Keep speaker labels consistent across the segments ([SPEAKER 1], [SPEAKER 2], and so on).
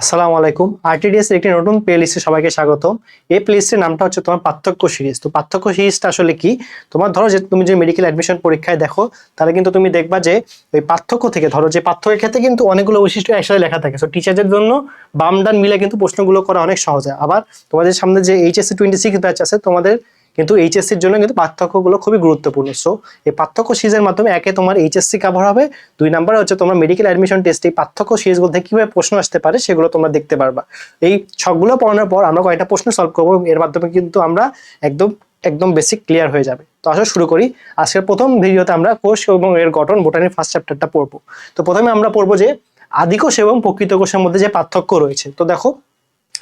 [SPEAKER 1] আসসালামু আলাইকুম। আরটিডিএস এর একটি নতুন প্লেলিস্টে সবাইকে স্বাগতম। এই প্লেলিস্টের নামটা হচ্ছে তোমার পার্থক্য সিরিজ। তো পার্থক্য সিরিজটা আসলে কি? তোমার ধরো যে তুমি যে মেডিকেল অ্যাডমিশন পরীক্ষায় দেখো, তাহলে কিন্তু তুমি দেখবা যে ওই পার্থক্য থেকে ধরো যে পার্থক্যের ক্ষেত্রে কিন্তু অনেকগুলো বৈশিষ্ট্য একসাথে লেখা থাকে। সো টিচারদের জন্য বাম ডান মিলে কিন্তু প্রশ্নগুলো করা অনেক সহজ হয়। আবার তোমাদের সামনে যে এইচএসসি 26 ব্যাচ আছে, তোমাদের কিন্তু এইচএসসির জন্য কিন্তু পার্থক্যগুলো খুবই গুরুত্বপূর্ণ। সো এই পার্থক্য সিরিজের মাধ্যমে একে তোমার এইচএসসি কভার হবে, দুই নাম্বারে হচ্ছে তোমার মেডিকেল অ্যাডমিশন টেস্ট এই পার্থক্য সিরিজগুলো থেকে কিভাবে প্রশ্ন আসতে পারে সেগুলো তোমরা দেখতে পারবা। এই ছকগুলো পড়ানোর পর আমরা কয়েকটা প্রশ্ন সলভ করবো, এর মাধ্যমে কিন্তু আমরা একদম একদম বেসিক ক্লিয়ার হয়ে যাবে। তো আসলে শুরু করি। আজকের প্রথম ভিডিওতে আমরা কোষ এবং এর গঠন বোটানির ফার্স্ট চ্যাপ্টারটা পড়বো। তো প্রথমে আমরা পড়বো যে আদিকোষ এবং প্রকৃত কোষের মধ্যে যে পার্থক্য রয়েছে। তো দেখো,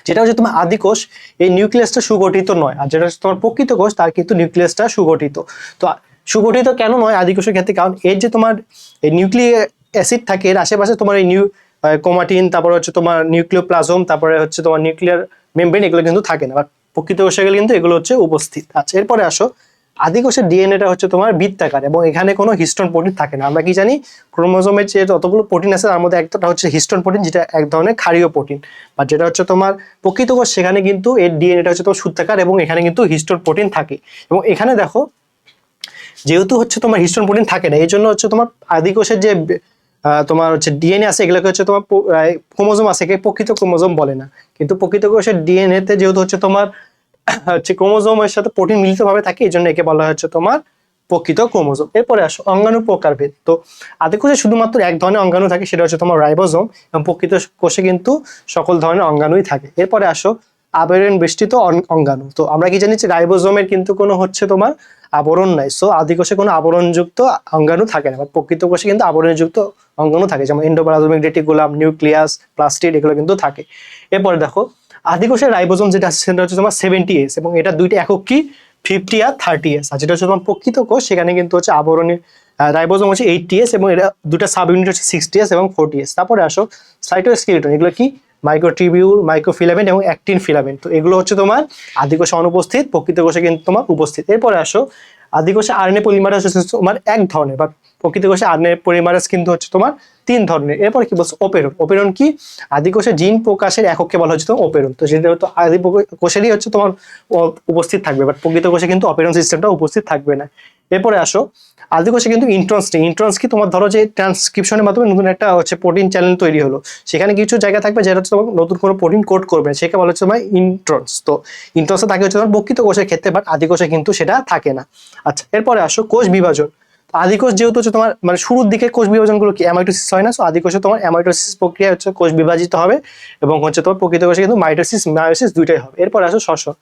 [SPEAKER 1] যেটা হচ্ছে তোমার আদিকোষ, এই নিউক্লিয়াসটা সুগঠিত নয়, আর যেটা হচ্ছে তোমার প্রকৃত কোষ তার কিন্তু নিউক্লিয়াসটা সুগঠিত। তো সুগঠিত কেন নয় আদিকোষের ক্ষেত্রে? কারণ এর যে তোমার এই নিউক্লিক অ্যাসিড থাকে, এর আশেপাশে তোমার এই ক্রোমাটিন, তারপরে হচ্ছে তোমার নিউক্লিওপ্লাজম, তারপরে হচ্ছে তোমার নিউক্লিয়ার মেমব্রেন, এগুলো কিন্তু থাকে না। বাট প্রকৃত কোষে গেলে কিন্তু এগুলো হচ্ছে উপস্থিত। আচ্ছা, এরপরে আসো, আদিকোষের ডিএনএটা হচ্ছে তোমার বৃত্তাকার এবং এখানে কোনো হিস্টোন প্রোটিন থাকে না। আমরা কি জানি, ক্রোমোজোমের যে যতগুলো প্রোটিন আছে তার মধ্যে একটা হচ্ছে হিস্টোন প্রোটিন, যেটা এক ধরনের ক্ষারীয় প্রোটিন। বা যেটা হচ্ছে তোমার প্রকৃত কোষ, সেখানে কিন্তু এর ডিএনএটা হচ্ছে তোমার সূত্রাকার এবং এখানে কিন্তু হিস্টোন প্রোটিন থাকে। এবং এখানে দেখো, যেহেতু হচ্ছে তোমার হিস্টোন প্রোটিন থাকে না, এই জন্য হচ্ছে তোমার আদিকোষের যে তোমার হচ্ছে ডিএনএ আছে, এগুলোকে হচ্ছে তোমার ক্রোমোজোম আছে, প্রকৃত ক্রোমোজোম বলে না। কিন্তু প্রকৃত কোষের ডিএনএ তে যেহেতু হচ্ছে তোমার হচ্ছে ক্রোমোজোমের সাথে প্রোটিন মিলিত ভাবে থাকে, এই জন্য একে বলা হচ্ছে তোমার প্রকৃত ক্রোমোজোম। এরপরে আসো অঙ্গাণু প্রকারভেদ। তো আদিকোষে শুধুমাত্র এক ধরনের অঙ্গাণু থাকে, সেটা হচ্ছে তোমার রাইবোজোম, এবং প্রকৃত কোষে কিন্তু সকল ধরনের অঙ্গাণুই থাকে। এরপরে আসো আবরণ বেষ্টিত অঙ্গাণু। তো আমরা কি জানি যে রাইবোজোমের কিন্তু কোনো হচ্ছে তোমার আবরণ নাই। সো আদিকোষে কোনো আবরণযুক্ত অঙ্গাণু থাকে না, বা প্রকৃত কোষে কিন্তু আবরণযুক্ত অঙ্গাণু থাকে, যেমন এন্ডোপ্লাজমিক রেটিকুলাম, নিউক্লিয়াস, প্লাস্টিড, এগুলো কিন্তু থাকে। এরপরে দেখো, আদিকোষের রাইবোজোম যেটা আছে সেটা হচ্ছে তোমার 70S, এবং এটা দুইটা একক কি, 50 আর 30S। আর যেটা হচ্ছে তোমার প্রকৃত কোষ, সেখানে কিন্তু হচ্ছে আবরণী রাইবোজোম হচ্ছে 80S, এবং এটা দুটা সাব ইউনিট হচ্ছে 60S এবং 40S। তারপরে আসো সাইটোস্কেলিটন। এগুলো কি, মাইক্রোটিবিউল, মাইক্রোফিলামেন্ট এবং অ্যাক্টিন ফিলামেন্ট। তো এগুলো হচ্ছে তোমার আদিকোষে অনুপস্থিত, প্রকৃত কোষে কিন্তু তোমার উপস্থিত। এরপরে আসো, আদিকোষে আরএনএ পলিমারেজ হচ্ছে তোমার এক ধরনের, বা প্রকৃত কোষে আরএনএ পলিমারেজ কিন্তু হচ্ছে তোমার 3 ধরনের। এরপর কি বলছো, ওপেরন। ওপেরন কি, আদিকোষে জিন প্রকাশের একককে বলা হচ্ছে তোমার ওপেরন। তো সেটা হতো আদি কোষেরই হচ্ছে তোমার উপস্থিত থাকবে, বাট প্রকৃত কোষে কিন্তু অপেরন সিস্টেমটা উপস্থিত থাকবে না। এরপরে আসো, আদিকোষে কিন্তু ইন্ট্রন্স নেই। ইন্ট্রন্স কি, তোমার ধরো যে ট্রান্সক্রিপশনের মাধ্যমে নতুন একটা হচ্ছে প্রোটিন চ্যানেল তৈরি হলো, সেখানে কিছু জায়গা থাকবে যেটা হচ্ছে তোমার নতুন কোনো প্রোটিন কোড করবে, সেকে বলা হচ্ছে তোমার ইন্ট্রন্স। তো ইন্ট্রন্সে থাকে হচ্ছে তোমার প্রকৃত কোষের ক্ষেত্রে, বাট আদিকোষে কিন্তু সেটা থাকে না। আচ্ছা, এরপরে আসো কোষ বিভাজন। আদিকোষ যেহেতু হচ্ছে তোমার মানে শুরুর দিকে কোষ বিভাজনগুলো কি অ্যামাইটোসিস হয় না, সো আদিকোষে তোমার অ্যামাইটোসিস প্রক্রিয়া হচ্ছে কোষ বিভাজিত হবে, এবং হচ্ছে তোমার প্রকৃত কোষে কিন্তু মাইটোসিস মায়োসিস দুইটাই হবে। এরপর আসো শ্বসন।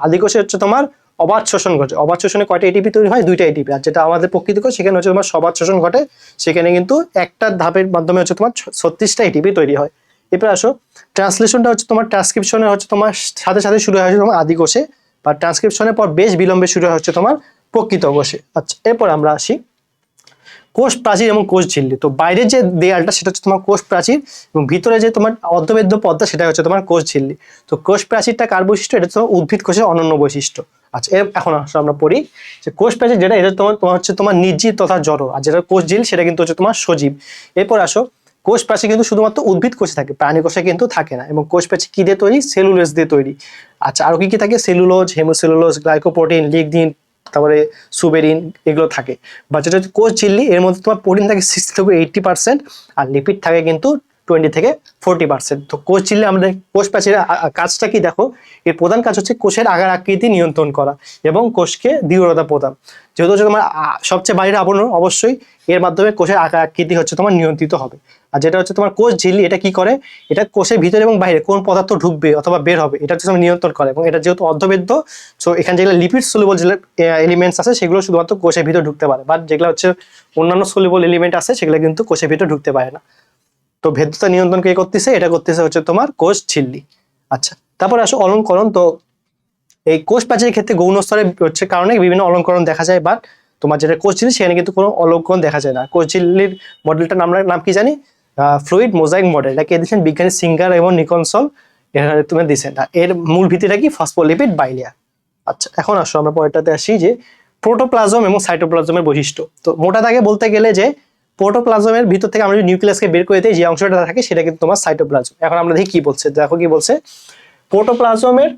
[SPEAKER 1] আদিকোষে হচ্ছে তোমার অবাধ শোষণ ঘটে। অবাধ শোষণে কয়টা এটিপি তৈরি হয়? 2টা এটিপি। আর যেটা আমাদের প্রকৃত কোষ, সেখানে হচ্ছে তোমার সবাধ শোষণ ঘটে, সেখানে কিন্তু একটা ধাপের মাধ্যমে হচ্ছে তোমার 36টা এটিপি তৈরি হয়। এরপর আসো ট্রান্সলেশনটা হচ্ছে তোমার ট্রান্সক্রিপশনে হচ্ছে তোমার সাথে সাথে শুরু হয় তোমার আদিকোষে, বা ট্রান্সক্রিপশনের পর বেশ বিলম্বে শুরু হয় হচ্ছে তোমার প্রকৃত কোষে। আচ্ছা, এরপর আমরা আসি কোষ প্রাচীর এবং কোষ ঝিল্লি। তো বাইরের যে দেয়ালটা সেটা হচ্ছে তোমার কোষ প্রাচীর, এবং ভিতরে যে তোমার অর্ধবেদ্য পর্দা সেটা হচ্ছে তোমার কোষ ঝিল্লি। তো কোষ প্রাচীরটা কার বৈশিষ্ট্য? এটা তোমার উদ্ভিদ কোষের অনন্য বৈশিষ্ট্য। আচ্ছা, এখন আসলে আমরা পড়ি যে কোষ প্রাচীর যেটা, এটা তোমার তোমার হচ্ছে তোমার নির্জীব তথা জড়, আর যেটা কোষ ঝিল সেটা কিন্তু হচ্ছে তোমার সজীব। এরপর আসো, কোষ প্রাচীর কিন্তু শুধুমাত্র উদ্ভিদ কোষে থাকে, প্রাণী কোষে কিন্তু থাকে না। এবং কোষ প্রাচীর কি দিয়ে তৈরি? সেলুলোজ দিয়ে তৈরি। আচ্ছা, আরো কি কি থাকে? সেলুলোজ, হেমোসেলুলোজ, গ্লাইকোপ্রোটিন, লিগনিন, তারপরে সুবেরিন, এগুলো থাকে। বা যেটা হচ্ছে কোষ ঝিল্লি, এর মধ্যে তোমার প্রোটিন থাকে 60 থেকে 80%, আর লিপিড থাকে কিন্তু 20 থেকে 40%। তো কোষ ঝিল্লি আমাদের কোষ প্রাচীরের কাজটা কি দেখো, এর প্রধান কাজ হচ্ছে কোষের আকার আকৃতি নিয়ন্ত্রণ করা এবং কোষকে দৃঢ়তা প্রদান। যেহেতু হচ্ছে তোমার সবচেয়ে বাইরের আবরণ, অবশ্যই এর মাধ্যমে কোষের আকার আকৃতি হচ্ছে তোমার নিয়ন্ত্রিত হবে। আর যেটা হচ্ছে তোমার কোষ ঝিল্লি, এটা কি করে? এটা কোষের ভিতরে এবং বাইরে কোন পদার্থ ঢুকবে অথবা বের হবে, এটা হচ্ছে নিয়ন্ত্রণ করে। এবং এটা যেহেতু অর্ধবেদ্য, সো এখানে যেগুলো লিপিড সলিউবল যে এলিমেন্টস আছে, সেগুলো শুধুমাত্র কোষের ভিতরে ঢুকতে পারে, বাট যেগুলো হচ্ছে অন্যান্য সলিউবল এলিমেন্ট আছে, সেগুলো কিন্তু কোষের ভিতরে ঢুকতে পারে না। তো ভেদ্যতা নিয়ন্ত্রণ কে করতেছে? এটা করতেছে হচ্ছে তোমার কোষ ঝিল্লি। আচ্ছা, তারপরে আসো অলঙ্করণ। তো এই কোষ প্রাচীরের ক্ষেত্রে গৌণ স্তরে হচ্ছে কারণে বিভিন্ন অলঙ্করণ দেখা যায়, বাট তোমার যেটা কোষ ঝিল্লি, সেখানে কিন্তু কোনো অলঙ্করণ দেখা যায় না। কোষ ঝিল্লির মডেলটার নাম কি জানি? Fluid mosaic model. এটাকে দিয়েছেন বিজ্ঞানী সিঙ্গার এবং নিকলসন, এখানে তুমি দিয়েছেন। এর মূল ভিত্তিটা কি? Phospholipid bilayer. আচ্ছা, এখন আসো আমরা পরেরটাতে আসি যে প্রোটোপ্লাজম এবং সাইটোপ্লাজমের বৈশিষ্ট্য। তো মোটা দাগে বলতে গেলে যে প্রোটোপ্লাজমের ভিতর থেকে আমরা যদি নিউক্লিয়াসকে বের করে দিই, যে অংশটা থাকে সেটা কিন্তু তোমার সাইটোপ্লাজম। এখন আমরা দেখি কি বলছে, দেখো কি বলছে, প্রোটোপ্লাজমের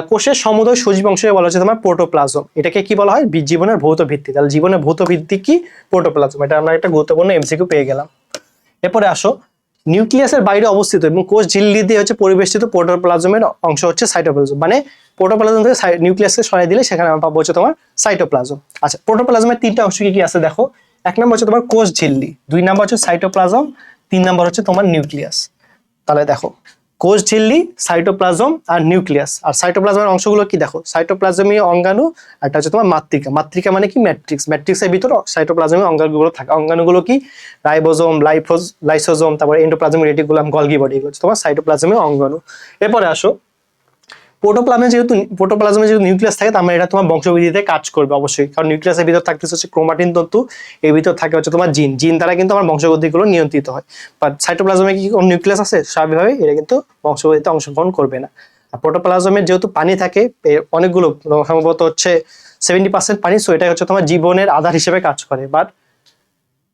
[SPEAKER 1] কোষের সমুদয় সজীব অংশকে বলা হচ্ছে তোমার প্রোটোপ্লাজম। এটাকে কি বলা হয়, জীবনের ভৌত ভিত্তি। তাহলে জীবনের ভৌত ভিত্তি কি, প্রোটোপ্লাজম। এটা আমরা একটা গুরুত্বপূর্ণ এমসিকিউ পেয়ে গেলাম। এরপরে আসো, নিউক্লিয়াসের বাইরে অবস্থিত এবং কোষ ঝিল্লি দিয়ে হচ্ছে পরিবেষ্টিত প্রোটোপ্লাজমের অংশ হচ্ছে সাইটোপ্লাজম। মানে প্রোটোপ্লাজম থেকে নিউক্লিয়াসকে সরাই দিলে সেখানে আমরা পাবো হচ্ছে তোমার সাইটোপ্লাজম। আচ্ছা, প্রোটোপ্লাজমের তিনটা অংশ কি কি আছে দেখো। এক নম্বর হচ্ছে তোমার কোষ ঝিল্লি, দুই নম্বর হচ্ছে সাইটোপ্লাজম, তিন নম্বর হচ্ছে তোমার নিউক্লিয়াস। তাহলে দেখো, কোষ ঝিল্লি, সাইটোপ্লাজম আর নিউক্লিয়াস। আর সাইটোপ্লাজমের অংশগুলো কি দেখো, সাইটোপ্লাজমীয় অঙ্গাণু, আর একটা হচ্ছে তোমার মাতৃকা। মাতৃকা মানে কি, ম্যাট্রিক্স। ম্যাট্রিক্সের ভিতর সাইটোপ্লাজমীয় অঙ্গাণুগুলো থাকে। অঙ্গাণুগুলো কি, রাইবোজোম, লাইসোজোম, তারপরে এন্ডোপ্লাজমিক রেটিকুলাম, গলগি বডি, এগুলো হচ্ছে তোমার সাইটোপ্লাজমীয় অঙ্গাণু। এরপরে আসো, প্রোটোপ্লাজমে যেহেতু নিউক্লিয়াস থাকে, তার মানে এটা তোমার বংশবৃদ্ধিতে কাজ করবে অবশ্যই, কারণ নিউক্লিয়াসের ভিতর থাকতেছে হচ্ছে ক্রোমাটিন তন্তু, এর ভিতর থাকে হচ্ছে তোমার জিন। জিন দ্বারা কিন্তু আমার বংশবৃদ্ধিগুলো নিয়ন্ত্রিত হয়। বাট সাইটোপ্লাজমে কি কোনো নিউক্লিয়াস আছে, স্বাভাবিকভাবে এটা কিন্তু বংশবৃদ্ধিতে অংশগ্রহণ করবে না। আর প্রোটোপ্লাজমের যেহেতু পানি থাকে অনেকগুলো, সম্ভবত হচ্ছে 70% পানি, সো এটা হচ্ছে তোমার জীবনের আধার হিসেবে কাজ করে। বাট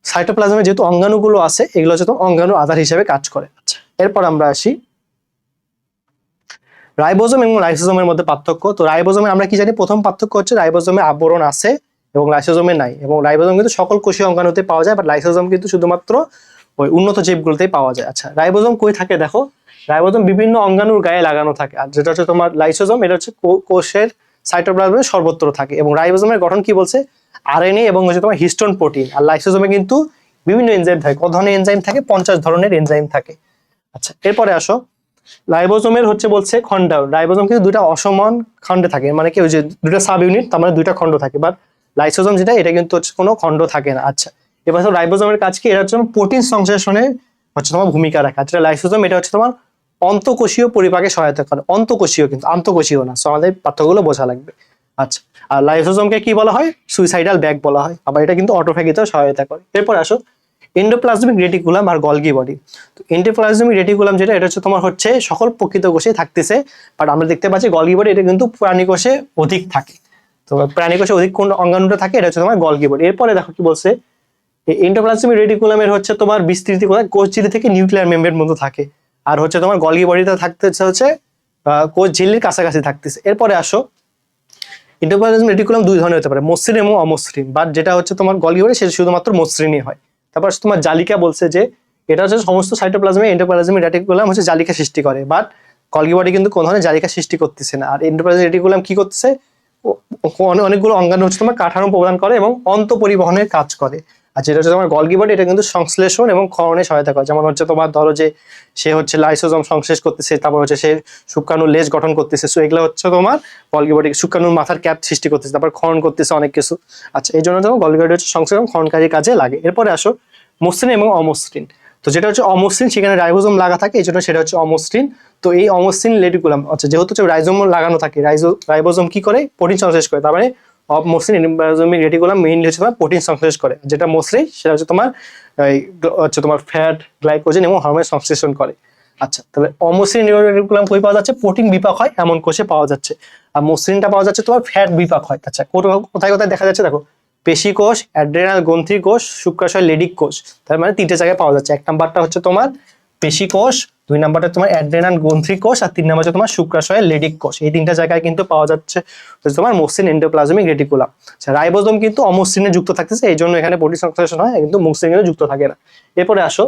[SPEAKER 1] সাইটোপ্লাজমে যেহেতু অঙ্গাণুগুলো আছে, এগুলো হচ্ছে তোমার অঙ্গাণু আধার হিসেবে কাজ করে। আচ্ছা, এরপর আমরা আসি রাইবোজোম এবং লাইসোজোমের মধ্যে পার্থক্য। তো রাইবোজোমে আমরা কি জানি, প্রথম পার্থক্য হচ্ছে রাইবোজোমে আবরণ আছে এবং লাইসোজোমে নাই। এবং রাইবোজোম কিন্তু সকল কোষীয় অঙ্গাণুতে পাওয়া যায়, বাট লাইসোজোম কিন্তু শুধুমাত্র ওই উন্নত জীবগুলোতেই পাওয়া যায়। আচ্ছা, রাইবোজোম কই থাকে দেখো, রাইবোজোম বিভিন্ন অঙ্গাণুর গায়ে লাগানো থাকে। আর যেটা হচ্ছে তোমার লাইসোজোম, এটা হচ্ছে কোষের সাইটোপ্লাজমে সর্বত্র থাকে। এবং রাইবোজোমের গঠন কি বলছে, আরএনএ এবং হচ্ছে তোমার হিস্টোন প্রোটিন। আর লাইসোজোমে কিন্তু বিভিন্ন এনজাইম থাকে। কত ধরনের এনজাইম থাকে, 50 ধরনের এনজাইম থাকে। আচ্ছা, এরপরে আসো, রাইবোজোমের হচ্ছে বলছে খণ্ডায়ন। রাইবোজোম কিন্তু দুইটা অসমান খণ্ডে থাকে, মানে কি ওই যে দুইটা সাব ইউনিট, তার মানে দুইটা খণ্ড থাকে। বাট লাইসোজোম যেটা, এটা কিন্তু হচ্ছে কোনো খণ্ড থাকে না। আচ্ছা, এবার রাইবোজোমের কাজ কি, এটা হচ্ছে প্রোটিন সংশ্লেষণে হচ্ছে তোমার ভূমিকা রাখা। যেটা লাইসোজোম, এটা হচ্ছে তোমার অন্তঃকোষীয় পরিপাকে সহায়তা করে। অন্তঃকোষীয় কিন্তু, আন্তঃকোষীয় না। সো আমাদের পার্থক্যগুলো বোঝা লাগবে। আচ্ছা, আর লাইসোজোমকে কি বলা হয়, সুইসাইডাল ব্যাগ বলা হয়। আবার এটা কিন্তু অটোফ্যাগিতেও সহায়তা করে। এরপর আসো, এন্ডোপ্লাজমিক রেটিকুলাম আর গলগি বডি। তো এন্ডোপ্লাজমিক রেটিকুলাম যেটা, এটা হচ্ছে তোমার হচ্ছে সকল প্রকৃত কোষে থাকতেছে। বাট আমরা দেখতে পাচ্ছি গলগি বডি, এটা কিন্তু প্রাণী কোষে অধিক থাকে। তো প্রাণী কোষে অধিক কোন অঙ্গাণুটা থাকে, এটা হচ্ছে তোমার গলগি বডি। এরপরে দেখো কি বলছে, এই এন্ডোপ্লাজমিক রেটিকুলামের হচ্ছে তোমার বিস্তৃতি কোথায়, কোষ ঝিল্লি থেকে নিউক্লিয়ার মেমব্রেন মধ্যে থাকে। আর হচ্ছে তোমার গলগি বডিতে থাকতেছে হচ্ছে কোষ ঝিল্লির কাছাকাছি থাকতেছে। এরপরে আসো, এন্ডোপ্লাজমিক রেটিকুলাম দুই ধরনের হতে পারে, মসৃণ এবং অমসৃণ। বাট যেটা হচ্ছে তোমার গলগি বডি, সেটা শুধুমাত্র মসৃণই হয়। তারপর তোমার জালিকা বলছে যে এটা হচ্ছে সমস্ত সাইটোপ্লাজমে এন্ডোপ্লাজমিক রেটিকুলাম হচ্ছে জালিকা সৃষ্টি করে। বাট গলগি বডি কিন্তু কোনো ধরনের জালিকা সৃষ্টি করতেছে না। আর এন্ডোপ্লাজমিক রেটিকুলাম কি করতেছে, অনেকগুলো অঙ্গাণু হচ্ছে তোমার কাঠামো প্রদান করে এবং অন্ত পরিবহনের কাজ করে। আর যেটা হচ্ছে তোমার গলগি বডি, এটা কিন্তু সংশ্লেষণ এবং ক্ষরণে সহায়তা করে। যেমন হচ্ছে তোমার ধরো যে সে হচ্ছে লাইসোজোম সংশ্লেষ করতেছে, তারপর হচ্ছে সে শুক্রাণুর লেজ গঠন করতেছে। সো এগুলো হচ্ছে তোমার গলগি বডি, শুক্রাণুর মাথার ক্যাপ সৃষ্টি করতেছে, তারপর ক্ষরণ করতেছে অনেক কিছু। আচ্ছা, এই জন্য তোমার গলগি বডি হচ্ছে সংশ্লেষণ ক্ষরণকারী কাজে লাগে। এরপরে আসো, মসৃণ এবং অমসৃণ। তো যেটা হচ্ছে অমসৃণ, সেখানে রাইবোজোম লাগা থাকে, এই জন্য সেটা হচ্ছে অমসৃণ। তো এই অমসৃণ রেটিকুলাম, আচ্ছা যেহেতু হচ্ছে রাইজোম লাগানো থাকে, রাইবোজোম কি করে, প্রোটিন সংশ্লেষ করে। তার মানে অমসৃণ এন্ডোপ্লাজমিক রেটিকুলাম মেইনলি হচ্ছে তোমার প্রোটিন সংশ্লেষ করে। যেটা মসৃণ, সেটা হচ্ছে তোমার হচ্ছে তোমার ফ্যাট, গ্লাইকোজেন এবং হরমোন সংশ্লেষণ করে। আচ্ছা, তাহলে অমসৃণ রেটিকুলাম কই পাওয়া যাচ্ছে, প্রোটিন বিপাক হয় এমন কোষে পাওয়া যাচ্ছে। আর মসৃণটা পাওয়া যাচ্ছে তোমার ফ্যাট বিপাক হয়। আচ্ছা, কোথায় কোথায় দেখা যাচ্ছে দেখো, পেশি কোষ, অ্যাড্রেনাল গ্রন্থি কোষ, শুক্রাশয় লেডিক কোষ। তার মানে তিনটে জায়গায় পাওয়া যাচ্ছে। এক নাম্বারটা হচ্ছে তোমার পেশি কোষ, দুই নাম্বারটা তোমার অ্যাড্রেনাল গ্রন্থি কোষ, আর তিন নাম্বার হচ্ছে তোমার শুক্রাশয় লেডিক কোষ। এই তিনটা জায়গায় কিন্তু পাওয়া যাচ্ছে তোমার মসৃণ এন্ডোপ্লাজমিক রেটিকুলাম। আচ্ছা, রাইবোজোম কিন্তু অমসৃণে যুক্ত থাকতেছে, এই জন্য এখানে প্রোটিন সংশ্লেষণ হয়, কিন্তু মসৃণে যুক্ত থাকে না। এরপরে আসো,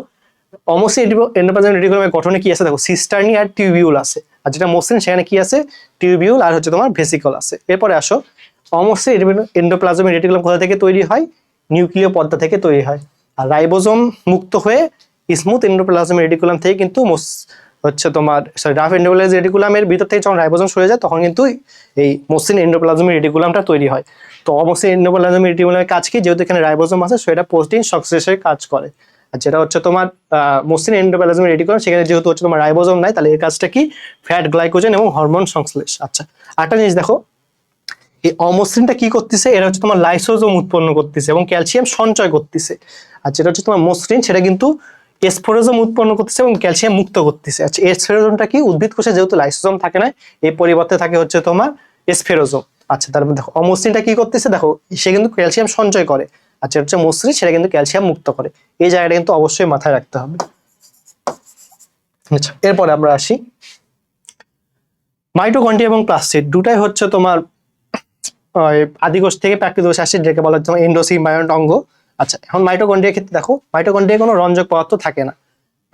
[SPEAKER 1] অমসৃণ এন্ডোপ্লাজমিক রেটিকুলামের গঠনে কি আছে দেখো, সিস্টার্নি আর টিউবিউল আছে। আর যেটা মসৃণ, সেখানে কি আছে, টিউবিউল আর হচ্ছে তোমার ভেসিকল আছে। এরপরে আসো, অমসৃণ এন্ডোপ্লাজমিক রেটিকুলাম কোথা থেকে তৈরি হয়, নিউক্লিয় পর্দা থেকে তৈরি হয়। আর রাইবোজোম মুক্ত হয়ে স্মুথ এন্ডোপ্লাজমিক রেটিকুলাম থেকে কিন্তু হচ্ছে তোমার রাফ এন্ডোপ্লাজমিক রেটিকুলামের ভিতর থেকে যখন রাইবোজোম সরে যায়, তখন কিন্তু এই মসৃণ এন্ডোপ্লাজমিক রেটিকুলামটা তৈরি হয়। তো অমসৃণ এন্ডোপ্লাজমিক রেটিকুলামের কাজ কি, যেহেতু এখানে রাইবোজোম আছে, সেটা প্রোটিন সংশ্লেষের কাজ করে। আর যেটা হচ্ছে তোমার মসৃণ এন্ডোপ্লাজমিক রেটিকুলাম, সেখানে যেহেতু হচ্ছে তোমার রাইবোজোম নাই, তাহলে এর কাজটা কি, ফ্যাট, গ্লাইকোজেন এবং হরমোন সংশ্লেষ। আচ্ছা, আরেকটা জিনিস দেখো, এই অমসৃণটা কি করতেছে, এটা হচ্ছে তোমার লাইসোজোম উৎপন্ন করতেছে এবং ক্যালসিয়াম সঞ্চয় করতেছে। আর যেটা হচ্ছে তোমার মসৃণ, সেটা কিন্তু এসফেরোজোম উৎপন্ন করতেছে এবং ক্যালসিয়াম মুক্ত করতেছে। আচ্ছা, এসফেরোজোমটা কি, উদ্ভিদ কোষে যেহেতু লাইসোজোম থাকে না, এই পরিবর্তে থাকে হচ্ছে তোমার এসফেরোজোম। আচ্ছা, তারপর দেখো অমসৃণটা কি করতেছে দেখো, সে কিন্তু ক্যালসিয়াম সঞ্চয় করে। আর যেটা হচ্ছে মসৃণ সেটা কিন্তু ক্যালসিয়াম মুক্ত করে। এই জায়গাটা কিন্তু অবশ্যই মাথায় রাখতে হবে। আচ্ছা, এরপরে আমরা আসি মাইটোকন্ড্রিয়া এবং প্লাস্টিড দুটাই হচ্ছে তোমার আদিকোষ থেকে প্রাকৃতিক কোষে আসে, যেটাকে বলা হচ্ছে এন্ডোসিম্বায়ন্ট অঙ্গ। আচ্ছা, এখন মাইটোকন্ড্রিয়ার ক্ষেত্রে দেখো মাইটোকন্ড্রিয়া কোনো রঞ্জক পদার্থ থাকে না।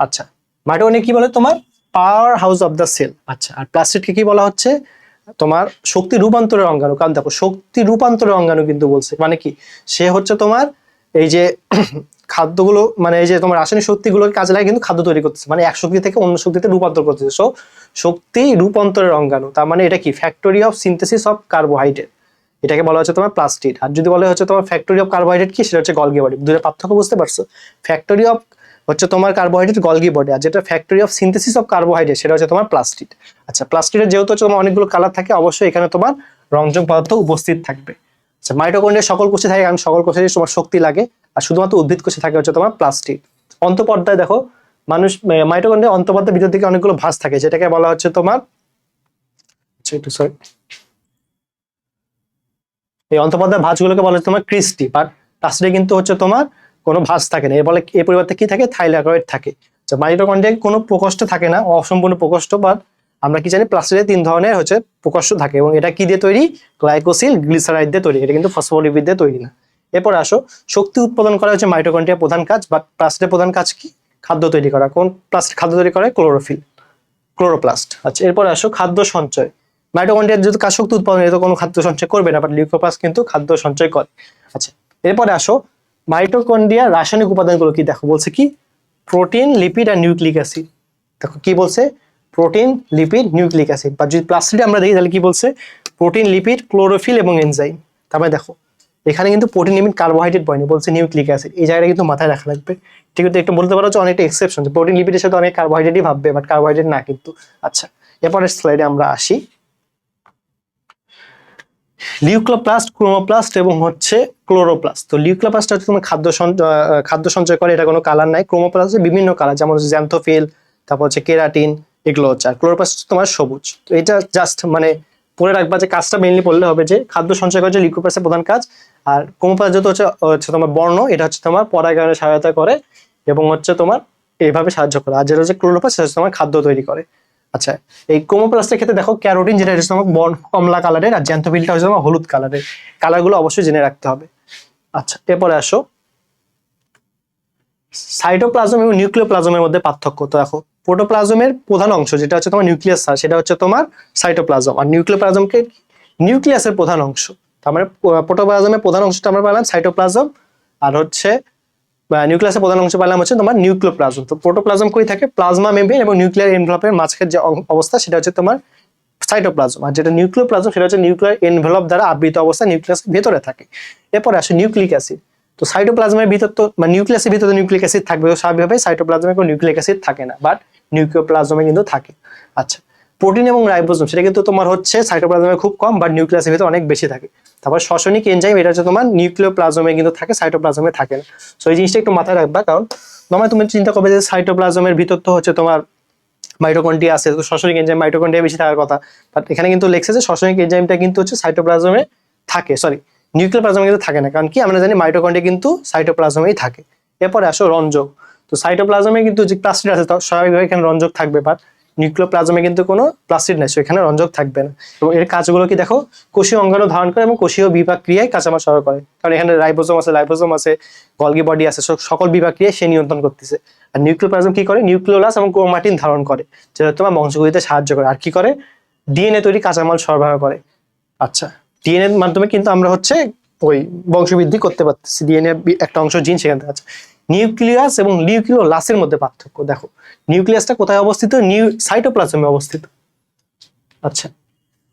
[SPEAKER 1] আচ্ছা, মাইটোকন্ড্রিয়া কি বলে তোমার power house of the cell. আচ্ছা, আর প্লাস্টিডকে কি বলা হচ্ছে তোমার শক্তি রূপান্তরের অঙ্গাণু। কারণ দেখো শক্তি রূপান্তরের অঙ্গাণু কিন্তু বলছে, মানে কি সে হচ্ছে তোমার এই যে খাদ্যগুলো মানে এই যে তোমার রাসায়নিক শক্তিগুলোকে কাজে লাগে কিন্তু খাদ্য তৈরি করতেছে, মানে এক শক্তি থেকে অন্য শক্তিতে রূপান্তর করতেছে। সো শক্তি রূপান্তরের অঙ্গাণু, তার মানে এটা কি factory of synthesis of carbohydrate, এটাকে বলা হচ্ছে তোমার প্লাস্টিড। আর যদি বলা হচ্ছে তোমার ফ্যাক্টরি অফ কার্বোহাইড্রেট কি, সেটা হচ্ছে গলগি বডি। দুটো পার্থক্য বুঝতে পারছো? ফ্যাক্টরি অফ হচ্ছে তোমার কার্বোহাইড্রেট গলগি বডি, আর যেটা factory of synthesis of carbohydrate সেটা হচ্ছে তোমার প্লাস্টিড। আচ্ছা, প্লাস্টিডের যেহেতু হচ্ছে তোমার অনেকগুলো কালার থাকে, অবশ্যই এখানে তোমার রঞ্জক পদার্থ উপস্থিত থাকবে। আচ্ছা, মাইটোকন্ড্রিয়া সকল কোষে থাকে, কারণ সকল কোষে তোমার শক্তি লাগে, আর শুধুমাত্র উদ্ভিদ কোষে থাকে হচ্ছে তোমার প্লাস্টিড। অন্তঃপর্দায় দেখো মানুষ মাইটোকন্ড্রিয়া অন্তঃপর্দার ভিতর দিকে অনেকগুলো ভাঁজ থাকে, যেটাকে বলা হচ্ছে তোমার একটু সরি এই অন্তঃপর্দার ভাঁজগুলোকে বলা হচ্ছে তোমার ক্রিস্টি। বাট প্লাস্টিডে কিন্তু হচ্ছে তোমার কোনো ভাঁজ থাকে না, এর বলে এর পরিবর্তে কি থাকে থাইলাকয়েড থাকে। মাইটোকন্ড্রিয়ায় কোনো প্রকোষ্ঠ থাকে না, অসম্পূর্ণ প্রকোষ্ঠ। বাট আমরা কি জানি প্লাস্টিডে 3 ধরনের হচ্ছে প্রকোষ্ঠ থাকে, এবং এটা কি দিয়ে তৈরি গ্লাইকোসিল গ্লিসারাইড দিয়ে তৈরি, এটা কিন্তু ফসফোলিপিড দিয়ে তৈরি না। এরপর আসো শক্তি উৎপাদন করা হচ্ছে মাইটোকন্ড্রিয়ার প্রধান কাজ, বাট প্লাস্টিডের প্রধান কাজ কি খাদ্য তৈরি করা। কোন প্লাস্টিড খাদ্য তৈরি করে ক্লোরোফিল ক্লোরোপ্লাস্ট। আচ্ছা, এরপর আসো খাদ্য সঞ্চয়। মাইটোকন্ড্রিয়ার যদি কাজ শক্তি উৎপাদন এটা কোনো খাদ্য সঞ্চয় করবে না, বাট লিউকোপ্লাস্ট কিন্তু খাদ্য সঞ্চয় করে। আচ্ছা, এরপরে আসো মাইটোকন্ড্রিয়ার রাসায়নিক উপাদানগুলো কি দেখো, বলছে কি প্রোটিন লিপিড আর নিউক্লিক অ্যাসিড। দেখো কি বলছে প্রোটিন লিপিড নিউক্লিক অ্যাসিড। বা যদি প্লাস্টিডে আমরা দেখি তাহলে কি বলছে প্রোটিন লিপিড ক্লোরোফিল এবং এনজাইম। তারপরে দেখো এখানে কিন্তু প্রোটিন লিপিড কার্বোহাইড্রেট বয়নি, বলছে নিউক্লিক অ্যাসিড। এই জায়গাটা কিন্তু মাথায় রাখা লাগবে। ঠিক আছে, একটু বলতে পারো যে অনেকটা এক্সেপশন, প্রোটিন লিপিডের সাথে অনেক কার্বোহাইড্রেটই ভাববে, বাট কার্বোহাইড্রেট না কিন্তু। আচ্ছা, এরপরের স্লাইডে আমরা আসি লিউকোপ্লাস্ট, ক্রোমোপ্লাস্ট এবং হচ্ছে ক্লোরোপ্লাস্ট। তো লিউকোপ্লাস্ট হচ্ছে তোমার খাদ্য সঞ্চয় করে, এটা কোনো কালার নাই। ক্রোমোপ্লাস্ট বিভিন্ন কালার, যেমন হচ্ছে জ্যান্থোফিল, তারপর হচ্ছে কেরাটিন, এগুলো হচ্ছে। আর ক্লোরোপ্লাস্ট তোমার সবুজ। তো এটা জাস্ট মানে পড়ে রাখবা যে কাজটা মেইনলি পড়লে হবে যে খাদ্য সঞ্চয় করে লিউকোপ্লাস্টের প্রধান কাজ। আর ক্রোমোপ্লাস্ট যেহেতু হচ্ছে তোমার বর্ণ, এটা হচ্ছে তোমার পরাগায়নে সহায়তা করে এবং হচ্ছে তোমার এইভাবে সাহায্য করে। আর যেটা হচ্ছে ক্লোরোপ্লাস্ট সেটা হচ্ছে তোমার খাদ্য তৈরি করে। আচ্ছা, এই ক্রোমোপ্লাস্টের ক্ষেত্রে দেখো ক্যারোটিন যেটা হচ্ছে তোমার কমলা কালারের, আর জ্যান্থোফিলটা হচ্ছে তোমার হলুদ কালারের। কালারগুলো অবশ্যই জেনে রাখতে হবে। আচ্ছা, এরপরে আসো সাইটোপ্লাজম এবং নিউক্লিওপ্লাজমের মধ্যে পার্থক্য। তো দেখো প্রোটোপ্লাজমের প্রধান অংশ যেটা হচ্ছে তোমার নিউক্লিয়াস, সেটা হচ্ছে তোমার সাইটোপ্লাজম। আর নিউক্লিওপ্লাজমকে নিউক্লিয়াসের প্রধান অংশ। তার মানে প্রোটোপ্লাজমের প্রধান অংশটা আমরা পেলাম সাইটোপ্লাজম, আর হচ্ছে নিউক্লিয়াসের প্রধান অংশ পেলাম হচ্ছে তোমার নিউক্লিওপ্লাজম। তো প্রোটোপ্লাজম কই থাকে প্লাজমা মেমব্রেন এবং নিউক্লিয়ার এনভেলপের মাঝখানে যে অবস্থা সেটা হচ্ছে তোমার সাইটোপ্লাজম। আর যেটা নিউক্লিওপ্লাজম সেটা হচ্ছে নিউক্লিয়ার এনভেলপ দ্বারা আবৃত অবস্থা নিউক্লিয়াসের ভেতরে থাকে। এরপরে আসে নিউক্লিক অ্যাসিড। তো সাইটোপ্লাজমের ভিতর তো মানে নিউক্লিয়াসের ভিতরে নিউক্লিক অ্যাসিড থাকবে, স্বাভাবিকভাবে সাইটোপ্লাজমে কোনো নিউক্লিক অ্যাসিড থাকে না, বাট নিউক্লিওপ্লাজমে কিন্তু থাকে। আচ্ছা, প্রোটিন এবং রাইবোজোম সেটা কিন্তু তোমার হচ্ছে সাইটোপ্লাজমে খুব কম, বাট নিউক্লিয়াসের ভিতরে অনেক বেশি থাকে। তারপর শ্বসনিক এনজাইম এটা হচ্ছে তোমার নিউক্লিওপ্লাজমে কিন্তু থাকে, সাইটোপ্লাজমে থাকে না। সো এই জিনিসটা একটু মাথায় রাখবা, কারণ নর্মালি তুমি চিন্তা করবে যে সাইটোপ্লাজমের ভিতর তো হচ্ছে তোমার মাইটোকন্ড্রিয়া আছে, তো শ্বসনিক এনজাইম মাইটোকন্ড্রিয়া বেশি থাকার কথা। বাট এখানে কিন্তু লেখছে যে শ্বসনিক এনজাইমটা কিন্তু হচ্ছে সাইটোপ্লাজমে থাকে, সরি নিউক্লিওপ্লাজমে কিন্তু থাকে না। কারণ কি আমরা জানি মাইটোকন্ড্রিয়া কিন্তু সাইটোপ্লাজমেই থাকে। এরপরে আসো রঞ্জক। তো সাইটোপ্লাজমে কিন্তু যে প্লাস্টিড আছে স্বাভাবিকভাবে এখানে রঞ্জক থাকবে, বাট নিউক্লিওপ্লাজমে কিন্তু কোনো প্লাস্টিড নাই, এখানে রঞ্জক থাকবে না। এবং এর কাজগুলো কি দেখো কোষীয় অঙ্গাণু ধারণ করে এবং কোষীয় বিপাক ক্রিয়ায় কাঁচামাল সরবরাহ করে। কারণ এখানে রাইবোজোম আছে গলগি বডি আছে, সকল বিপাক ক্রিয়ায় সে নিয়ন্ত্রণ করতেছে। আর নিউক্লিওপ্লাজম কি করে নিউক্লিওলাস এবং ক্রোমাটিন ধারণ করে, যেটা তোমার বংশগতিতে সাহায্য করে। আর কি করে ডিএনএ তৈরি কাঁচামাল সরবরাহ করে। আচ্ছা, ডিএনএ এর মাধ্যমে কিন্তু আমরা হচ্ছে ওই বংশবৃদ্ধি করতে পারতেছি, ডিএনএ একটা অংশ জিন সেখান থেকে আছে। নিউক্লিয়াস এবং নিউক্লিওলাসের মধ্যে পার্থক্য দেখো, নিউক্লিয়াসটা কোথায় অবস্থিত সাইটোপ্লাজমে অবস্থিত। আচ্ছা,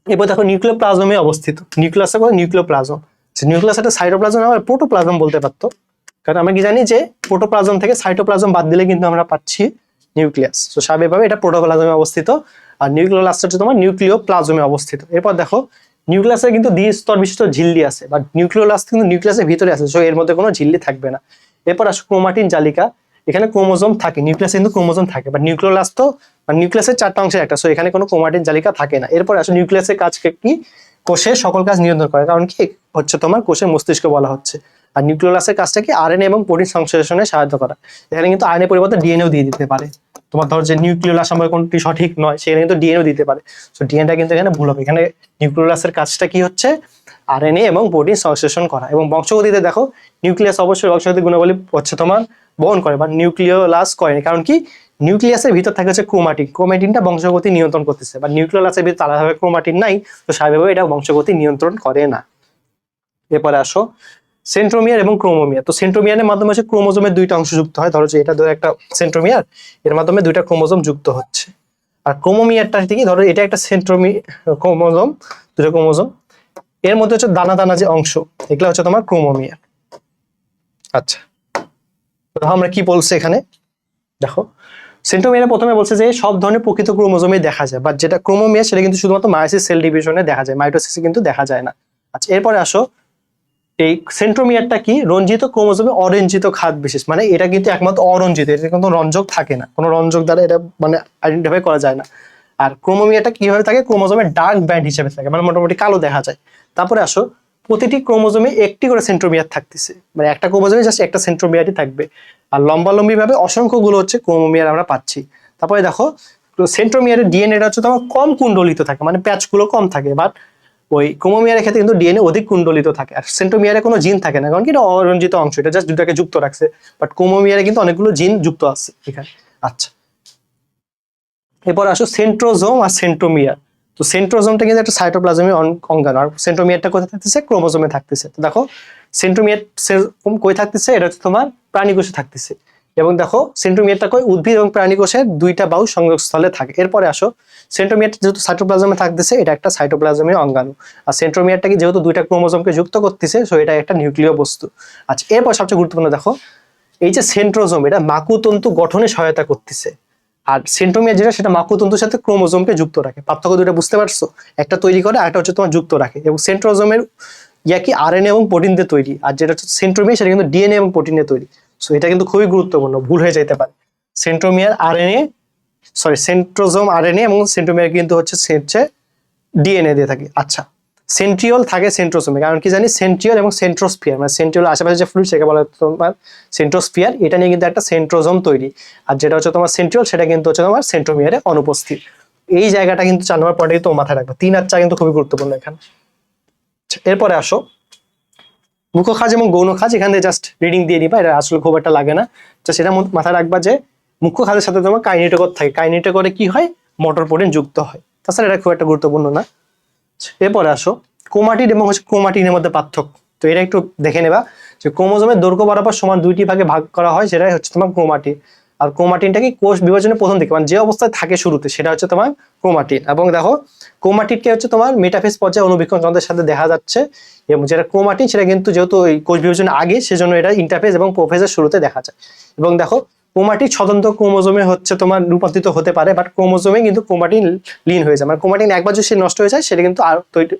[SPEAKER 1] এবার দেখো নিউক্লিওপ্লাজমে অবস্থিত, নিউক্লিয়াসটা কোথায় নিউক্লিওপ্লাজম। নিউক্লিয়াস একটা সাইটোপ্লাজম আবার প্রোটোপ্লাজম বলতে পারতো, কারণ আমরা কি জানি যে প্রোটোপ্লাজম থেকে সাইটোপ্লাজম বাদ দিলে কিন্তু আমরা পাচ্ছি নিউক্লিয়াস। তো স্বাভাবিকভাবে এটা প্রোটোপ্লাজমে অবস্থিত, আর নিউক্লিওলাসটা হচ্ছে তোমার নিউক্লিওপ্লাজমে অবস্থিত। এরপর দেখো নিউক্লিয়াসে কিন্তু দ্বিস্তর বিশিষ্ট ঝিল্লি আছে, বাট নিউক্লিওলাস কিন্তু নিউক্লিয়াসের ভিতরে আছে, সো এর মধ্যে কোনো ঝিল্লি থাকবে না। এরপর আসো ক্রোমাটিন জালিকা। এখানে ক্রোমোজোম থাকে, নিউক্লিয়াসে কিন্তু ক্রোমোজোম থাকে, বাট নিউক্লিওলাস তো নিউক্লিয়াসের 4টা অংশের একটা, সো এখানে কোনো ক্রোমাটিন জালিকা থাকে না। এরপর আসো নিউক্লিয়াসের কাজকে কি কোষের সকল কাজ নিয়ন্ত্রণ করে, কারণ কি হচ্ছে তোমার কোষের মস্তিষ্ক বলা হচ্ছে। আর নিউক্লিওলাসের কাজটা কি আরএনএ এবং প্রোটিন সংশ্লেষণে সাহায্য করা। এখানে কিন্তু আরএনএ পরিবর্তে ডিএনএও দিয়ে দিতে পারে। তোমার ধর যে নিউক্লিওলাস আমার কোনটি সঠিক নয়, সেখানে কিন্তু ডিএনএও দিতে পারে। সো ডিএনএটা কিন্তু এখানে ভুল হবে। এখানে নিউক্লিওলাসের কাজটা কি হচ্ছে, আরএনএ এবং প্রোটিন সংশ্লেষণ করা। এবং বংশগতিতে দেখো নিউক্লিয়াস অবশ্যই বংশগতি গুণাবলী হচ্ছে তোমার বহন করে, বা নিউক্লিওলাস করেনি। কারণ কি, নিউক্লিয়াসের ভিতর থাকে হচ্ছে ক্রোমাটিন, ক্রোমাটিনটা বংশগতি নিয়ন্ত্রণ করতেছে, বা নিউক্লিওলাসের ভিতর আলাদাভাবে ক্রোমাটিন নাই, তো স্বাভাবিকভাবে এটা বংশগতি নিয়ন্ত্রণ করে না। এরপরে আসো সেন্ট্রোমিয়ার এবং ক্রোমোমিয়ার। তো সেন্ট্রোমিয়ারের মাধ্যমে হচ্ছে ক্রোমোজোমের দুইটা অংশ যুক্ত হয়। ধরো যে এটা ধরো একটা সেন্ট্রোমিয়ার, এর মাধ্যমে দুইটা ক্রোমোজোম যুক্ত হচ্ছে। আর ক্রোমোমিয়ারটা কি, ধরো এটা একটা ক্রোমোজোম, দুটো ক্রোমোজোম, এর মধ্যে হচ্ছে দানা দানা যে অংশ, এগুলো হচ্ছে তোমার ক্রোমোমিয়ার। আচ্ছা, তো আমরা কি বলছি এখানে দেখো, সেন্ট্রোমিয়ারে প্রথমে বলছে যে সব ধরনের প্রকৃত ক্রোমোজোমে দেখা যায়, বাট যেটা ক্রোমোমিয়ার সেটা কিন্তু শুধুমাত্র মায়োসিস সেল ডিভিশনে দেখা যায়, মাইটোসিসে কিন্তু দেখা যায় না। আচ্ছা, এরপরে আসো এই সেন্ট্রোমিয়ারটা কি, রঞ্জিত ক্রোমোজোমে অরঞ্জিত খাদ বিশেষ, মানে এটা কিন্তু একমাত্র অরঞ্জিত, এটা কিন্তু রঞ্জক থাকে না, কোনো রঞ্জক দ্বারা এটা মানে আইডেন্টিফাই করা যায় না। আর ক্রোমোমিয়ারটা কিভাবে থাকে, ক্রোমোজোমের ডার্ক ব্যান্ড হিসেবে থাকে, মানে মোটামুটি কালো দেখা যায়। তারপরে আসো প্রতিটি ক্রোমোজোমে একটি করে সেন্ট্রোমিয়ার থাকতেছে, মানে একটা ক্রোমোজোমে জাস্ট একটা সেন্ট্রোমিয়ারই থাকবে। আর লম্বালম্বি ভাবে অসংখ্যগুলো হচ্ছে ক্রোমোমিয়ার আমরা পাচ্ছি। তারপরে দেখো সেন্ট্রোমিয়ারের ডিএনএটা হচ্ছে তোমার কম কুণ্ডলিত থাকে, মানে প্যাচগুলো কম থাকে, বাট ওই ক্রোমোমিয়ারের ক্ষেত্রে কিন্তু ডিএনএ অধিক কুণ্ডলিত থাকে। আর সেন্ট্রোমিয়ারে কোনো জিন থাকে না, কারণ কি এটা অরঞ্জিত অংশ, এটা জাস্ট দুটাকে যুক্ত রাখছে। বাট ক্রোমোমিয়ারে কিন্তু অনেকগুলো জিন যুক্ত আছে এখানে। আচ্ছা, এরপর আসো সেন্ট্রোজোম আর সেন্ট্রোমিয়ার। তো সেন্ট্রোজোমটা কিন্তু একটা সাইটোপ্লাজমে অঙ্গাণু, আর সেন্ট্রোমিয়ারটা কোথায় থাকতেছে, ক্রোমোজোমে থাকতেছে। তো দেখো সেন্ট্রোমিয়ার কই থাকতেছে, এটা হচ্ছে তোমার প্রাণীকোষে থাকতেছে। এবং দেখো সেন্ট্রোমিয়ারটা কই, উদ্ভিদ এবং প্রাণীকোষের দুইটা বাহু সংযোগস্থলে থাকে। এরপরে আসো সেন্ট্রোমিয়ারটা যেহেতু সাইটোপ্লাজমে থাকতেছে, এটা একটা সাইটোপ্লাজমীয় অঙ্গাণু। আর সেন্ট্রোমিয়ারটা কি যেহেতু দুইটা ক্রোমোজোমকে যুক্ত করতেছে, সো এটা একটা নিউক্লিয় বস্তু। আচ্ছা, এরপর সবচেয়ে গুরুত্বপূর্ণ দেখো, এই যে সেন্ট্রোজোম, এটা মাকুতন্তু গঠনে সহায়তা করতেছে। আর সেন্ট্রোমিয়ার যেটা, সেটা মাকুতন্তুর সাথে ক্রোমোজোমকে যুক্ত রাখে। পার্থক্য দুটো বুঝতে পারছো, একটা তৈরি করে, আরেকটা হচ্ছে তোমার যুক্ত রাখে। এবং সেন্ট্রোজোমের ইয়া কি আরএনএ এবং প্রোটিন দিয়ে তৈরি, আর যেটা হচ্ছে সেন্ট্রোমিয়ার সেটা কিন্তু ডিএনএ এবং প্রোটিন দিয়ে তৈরি। সো এটা কিন্তু খুবই গুরুত্বপূর্ণ, ভুল হয়ে যেতে পারে। Centromere RNA, sorry centrosome RNA, এবং সেন্ট্রোমিয়ার কিন্তু হচ্ছে ডিএনএ দিয়ে থাকে। আচ্ছা, সেন্ট্রিওল থাকে সেন্ট্রোসোমে, কারণ কি জানি সেন্ট্রিওল এবং সেন্ট্রোস্ফিয়ার, মানে সেন্ট্রিওল আশেপাশে যে ফ্লুইড, সেটাকে বলা হয় তোমার সেন্ট্রোস্ফিয়ার, এটা নিয়ে কিন্তু একটা সেন্ট্রোজোম তৈরি। আর যেটা হচ্ছে তোমার সেন্ট্রিওল, সেটা কিন্তু হচ্ছে তোমার সেন্ট্রোমিয়ারে অনুপস্থিত। এই জায়গাটা কিন্তু 4 নম্বর পয়েন্টে কিন্তু মাথায় রাখবে। 3 আর 4 কিন্তু খুবই গুরুত্বপূর্ণ এখানে। এরপরে আসো মুখ্য খাজ এবং গৌণ খাজ, এখান থেকে জাস্ট রিডিং দিয়ে দিবা, এটা আসলে খুব একটা লাগে না। জাস্ট এটা মাথায় রাখবা যে মুখ্য খাজের সাথে তোমার কাইনেটোকর থাকে, কাইনেটোকরে কি হয়, মোটর প্রোটিন যুক্ত হয়। তাছাড়া এটা খুব একটা গুরুত্বপূর্ণ না। এরপরে আসো ক্রোমাটিড এবং হচ্ছে ক্রোমাটিনের মধ্যে পার্থক্য। তো এটা একটু দেখে নেবা যে ক্রোমোজোমের দৈর্ঘ্য বরাবর সমান দুইটি ভাগে ভাগ করা হয়, সেটাই হচ্ছে তোমার ক্রোমাটিন। আর ক্রোমাটিনটা কি কোষ বিভাজনের প্রথম দিকে, মানে যে অবস্থায় থাকে শুরুতে, সেটা হচ্ছে তোমার ক্রোমাটিন। এবং দেখো ক্রোমাটিডকে হচ্ছে তোমার মেটাফেজ পর্যায়ে অনুবীক্ষণ যন্ত্রের সাথে দেখা যাচ্ছে। এবং যেটা ক্রোমাটিন, সেটা কিন্তু যেহেতু ওই কোষ বিভাজনের আগে, সেজন্য এটা ইন্টারফেজ এবং প্রোফেজের শুরুতে দেখা যায়। এবং দেখো ক্রোমাটিড স্বতন্ত্র ক্রোমোজোমে হচ্ছে তোমার রূপান্তরিত হতে পারে, বাট ক্রোমোজোমে কিন্তু ক্রোমাটিন লীন হয়ে যায়। মানে ক্রোমাটিন একবার যদি সে নষ্ট হয়ে যায়, সেটা কিন্তু আর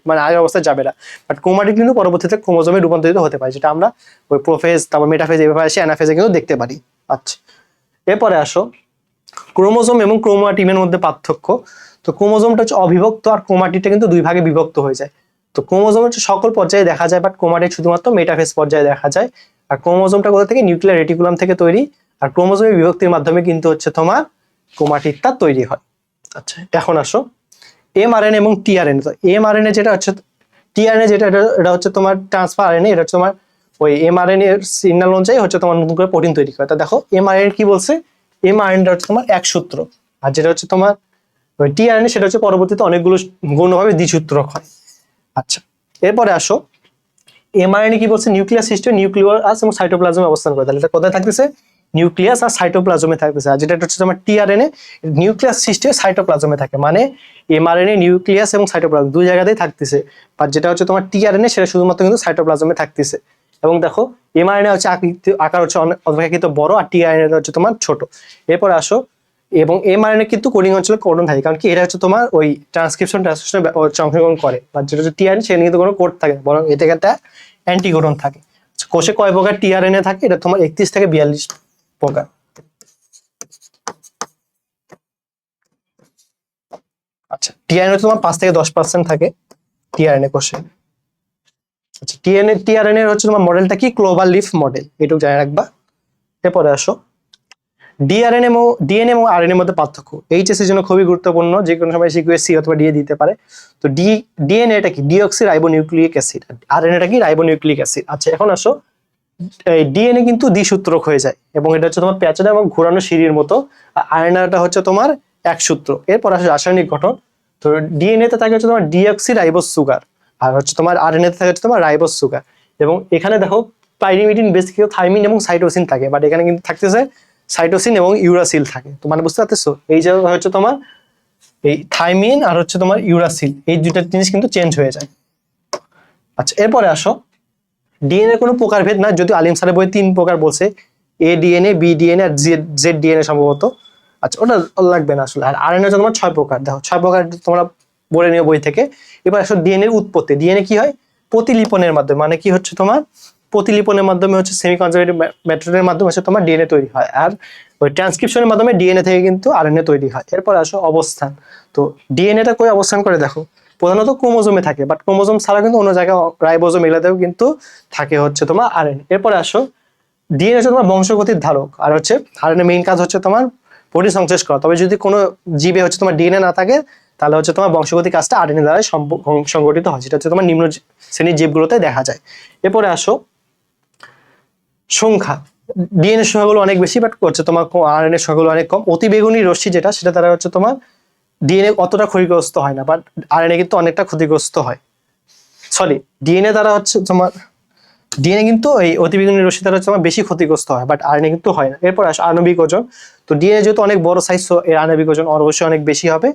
[SPEAKER 1] মানে আগের অবস্থায় যাবে না। বাট ক্রোমাটিন কিন্তু পরবর্তীতে ক্রোমোজোমে রূপান্তরিত হতে পারে, যেটা আমরা ওই প্রোফেজ, তারপর মেটাফেজ, এভাবে এসে অ্যানাফেজে কিন্তু দেখতে পারি। আচ্ছা, এরপরে আসো ক্রোমোজোম এবং ক্রোমাটিনের মধ্যে পার্থক্য। তো ক্রোমোজোমটা হচ্ছে অবিভক্ত, আর ক্রোমাটিডটা কিন্তু দুই ভাগে বিভক্ত হয়ে যায়। তো ক্রোমোজোম হচ্ছে সকল পর্যায়ে দেখা যায়, বাট ক্রোমাটিড শুধুমাত্র মেটাফেজ পর্যায়ে দেখা যায়। আর ক্রোমোজোমটা কোথা থেকে, নিউক্লিয়ার রেটিকুলাম থেকে তৈরি। আর ক্রোমোজোমের বিভক্তির মাধ্যমে কিন্তু হচ্ছে তোমার ক্রোমাটিডটা তৈরি হয়। আচ্ছা, এখন আসো এমআরএনএ এবং টিআরএনএ। তো এমআরএনএ যেটা হচ্ছে, টিআরএনএ যেটা, এটা হচ্ছে তোমার ট্রান্সফার আরএনএ, এটা হচ্ছে তোমার ওই এমআরএনএ এর সিগন্যাল অনুযায়ী হচ্ছে তোমার নতুন করে প্রোটিন তৈরি করে। তা দেখো এমআরএনএ কি বলছে, এমআরএনএ হচ্ছে তোমার এক সূত্র, আর যেটা হচ্ছে তোমার ওই টিআরএনএ, সেটা হচ্ছে পরবর্তীতে অনেকগুলো গৌণভাবে দ্বিসূত্রক হয়। আচ্ছা, এরপরে আসো এমআরএনএ কি বলছে, নিউক্লিয়াস সৃষ্টি, নিউক্লিয়াস এবং সাইটোপ্লাজমে অবস্থান করে। তাহলে এটা কোথায় থাকতেছে, নিউক্লিয়াস আর সাইটোপ্লাজমে থাকতেছে। আর যেটা হচ্ছে তোমার টিআরএনএ, নিউক্লিয়াস সৃষ্টি সাইটোপ্লাজমে থাকে। মানে এমআরএনএ নিউক্লিয়াস এবং সাইটোপ্লাজম দুই জায়গাতেই থাকতেছে। আর যেটা হচ্ছে তোমার টিআরএনএ, সেটা শুধুমাত্র কিন্তু সাইটোপ্লাজমে থাকতেছে। এবং দেখো এমআরএনএ হচ্ছে আকার হচ্ছে অপেক্ষাকৃত বড়, আর টিআরএনএ হচ্ছে তোমার ছোট। এরপর আসো, এবং এমআরএনএ কিন্তু কোডিং অঞ্চলে কোডন থাকে, কারণ কি এটা হচ্ছে তোমার ওই ট্রান্সক্রিপশন অংশগ্রহণ করে। বা যেটা হচ্ছে টিআরএনএ, সেখানে কিন্তু কোনো কোড থাকে, বরং এতে একটা অ্যান্টিকোডন থাকে। কোষে কয় প্রকার টিআরএনএ থাকে, এটা তোমার 31 থেকে 42 প্রকার। আচ্ছা, টিআরএনএ তোমার 5 থেকে 10% থাকে টিআরএনএ কোষে। আচ্ছা, টিআরএনএ হচ্ছে তোমার মডেলটা কি, ক্লোভার লিফ মডেল, এটুকু জানিয়ে রাখবা। এরপরে আসো ডিএনএ এবং আরএনএ এর মধ্যে পার্থক্য, এইচএসসি এর জন্য খুবই গুরুত্বপূর্ণ, যে কোনো সময় সিকিউএসসি অথবা ডিএ দিতে পারে। তো ডিএনএটা কি, ডিঅক্সি রাইবোনিউক্লিক অ্যাসিড, আরএনএটা কি রাইবোনিউক্লিক অ্যাসিড। আচ্ছা, এখন আসো ডিএনএ কিন্তু দ্বিসূত্রক হয়ে যায় এবং এটা হচ্ছে তোমার প্যাঁচানো এবং ঘোরানো সিঁড়ির মতো, আর আরএনএটা হচ্ছে তোমার এক সূত্র। এরপর আসে রাসায়নিক গঠন। তো ডিএনএ তে থাকে হচ্ছে তোমার ডিঅক্সি রাইবোজ সুগার, আর হচ্ছে তোমার আরএনএ তে থাকে হচ্ছে তোমার রাইবোজ সুগার। এবং এখানে দেখো পাইরিমিডিন, বেসিক্যালি থাইমিন এবং সাইটোসিন থাকে, বাট এখানে কিন্তু থাকতেছে সাইটোসিন এবং ইউরাসিল থাকে। তো মানে বুঝতে পারতেছো, এই যে হচ্ছে তোমার এই থাইমিন আর হচ্ছে তোমার ইউরাসিল, এই দুইটা জিনিস কিন্তু চেঞ্জ হয়ে যায়। আচ্ছা, এরপরে আসো ডিএনএ কোনো প্রকারভেদ না, যদিও আলিম স্যারের বই 3 প্রকার বলছে, এ ডিএনএ, বি ডিএনএ আর জেড ডিএনএ সম্ভবত। আচ্ছা, ওটা লাগবে না আসলে। আর আরএনএ হচ্ছে তোমার 6 প্রকার, দেখো 6 প্রকার তোমরা বলে নিও বই থেকে। এবার আসো ডিএনএ উৎপত্তি। ডিএনএ কি হয়, প্রতিলিপনের মাধ্যমে, মানে কি হচ্ছে তোমার প্রতিলিপনের মাধ্যমে হচ্ছে সেমি কনজারভেটিভ মেথডের মাধ্যমে হচ্ছে তোমার ডিএনএ তৈরি হয়, আর ওই ট্রান্সক্রিপশনের মাধ্যমে ডিএনএ থেকে কিন্তু আরএনএ তৈরি হয়। এরপর আসো অবস্থান। তো ডিএনএটা কই অবস্থান করে দেখো, প্রধানত ক্রোমোজোমে থাকে, বাট ক্রোমোজোম ছাড়া কিন্তু অন্য জায়গায় রাইবোজোম এগুলাতেও কিন্তু থাকে হচ্ছে তোমার আরএনএ। এরপরে আসো ডিএনএ হচ্ছে তোমার বংশগতির ধারক, আর হচ্ছে আরএনএ মেইন কাজ হচ্ছে তোমার প্রোটিন সংশ্লেষ করা। তবে যদি কোনো জীবে হচ্ছে তোমার ডিএনএ না থাকে, তাহলে হচ্ছে তোমার বংশগতি কাজটা আরএনএ দ্বারা সংগঠিত হয়, যেটা হচ্ছে তোমার নিম্ন শ্রেণীর জীবগুলোতে দেখা যায়। এরপরে আসো সংখ্যা। ডিএনএ সংখ্যাগুলো অনেক বেশি, বাট হচ্ছে তোমার আরএনএ সংখ্যাগুলো অনেক কম। অতিবেগুনি রশ্মি যেটা, সেটা দ্বারা হচ্ছে তোমার ডিএনএ অতটা ক্ষতিগ্রস্ত হয় না, বাট আরএনএ কিন্তু অনেকটা ক্ষতিগ্রস্ত হয়। সরি, ডিএনএ দ্বারা হচ্ছে তোমার ডিএনএ কিন্তু এই অতিবেগুনি রশ্মি দ্বারা হচ্ছে তোমার বেশি ক্ষতিগ্রস্ত হয়, বাট আরএনএ কিন্তু হয় না। এরপর আসে আণবিক ওজন। তো ডিএনএ যেহেতু অনেক বড় সাইজ, তো এর আণবিক ওজন অবশ্যই অনেক বেশি হবে,